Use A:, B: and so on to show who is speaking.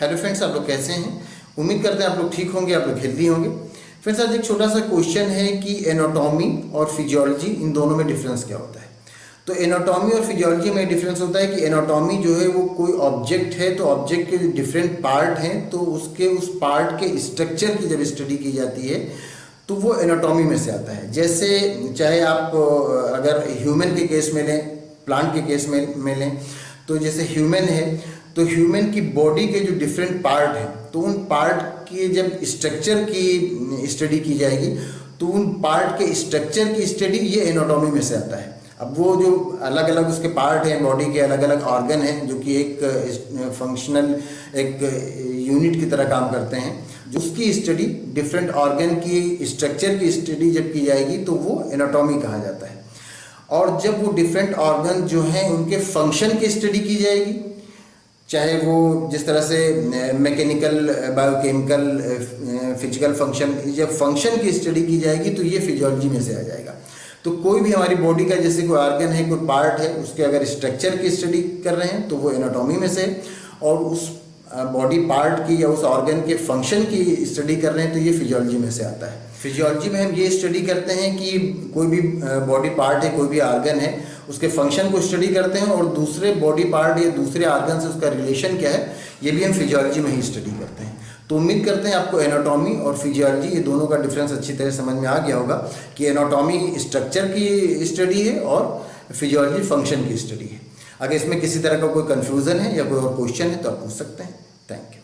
A: Hello friends, आप लोग कैसे हैं? उम्मीद करते हैं आप लोग ठीक होंगे, आप लोग हेल्दी होंगे। फ्रेंड्स, आज एक छोटा सा क्वेश्चन है कि एनाटॉमी और फिजियोलॉजी इन दोनों में डिफरेंस क्या होता है। तो एनाटॉमी और फिजियोलॉजी में डिफरेंस होता है कि एनाटॉमी जो है वो कोई ऑब्जेक्ट है, तो ऑब्जेक्ट के डिफरेंट पार्ट हैं, तो उसके उस पार्ट के स्ट्रक्चर की जब स्टडी की जाती है तो वो एनाटॉमी में से आता है। जैसे चाहे आप अगर ह्यूमन के केस में लें, प्लांट के केस में लें, तो जैसे ह्यूमन है तो ह्यूमन की बॉडी के जो डिफरेंट पार्ट हैं तो उन पार्ट की जब स्ट्रक्चर की स्टडी की जाएगी तो उन पार्ट के स्ट्रक्चर की स्टडी ये एनाटॉमी में से आता है। अब वो जो अलग अलग उसके पार्ट हैं, बॉडी के अलग अलग ऑर्गन हैं जो कि एक फंक्शनल एक यूनिट की तरह काम करते हैं, उसकी स्टडी डिफरेंट ऑर्गन की स्ट्रक्चर की स्टडी जब की जाएगी तो वो एनाटॉमी कहा जाता है। और जब वो डिफरेंट ऑर्गन जो हैं उनके फंक्शन की स्टडी की जाएगी, चाहे वो जिस तरह से मैकेनिकल, बायोकेमिकल, फिजिकल फंक्शन, जब फंक्शन की स्टडी की जाएगी तो ये फिजियोलॉजी में से आ जाएगा। तो कोई भी हमारी बॉडी का जैसे कोई ऑर्गन है, कोई पार्ट है, उसके अगर स्ट्रक्चर की स्टडी कर रहे हैं तो वो एनाटॉमी में से, और उस बॉडी पार्ट की या उस ऑर्गन के फंक्शन की स्टडी कर रहे हैं तो ये फिजियोलॉजी में से आता है। फिजियोलॉजी में हम ये स्टडी करते हैं कि कोई भी बॉडी पार्ट है, कोई भी ऑर्गन है, उसके फंक्शन को स्टडी करते हैं और दूसरे बॉडी पार्ट या दूसरे ऑर्गन से उसका रिलेशन क्या है ये भी हम फिजियोलॉजी में ही स्टडी करते हैं। तो उम्मीद करते हैं आपको एनाटॉमी और फिजियोलॉजी ये दोनों का डिफरेंस अच्छी तरह समझ में आ गया होगा कि एनाटॉमी स्ट्रक्चर की स्टडी है और फिजियोलॉजी फंक्शन की स्टडी है। अगर इसमें किसी तरह का कोई कन्फ्यूज़न है या कोई और क्वेश्चन है तो आप पूछ सकते हैं। Thank you.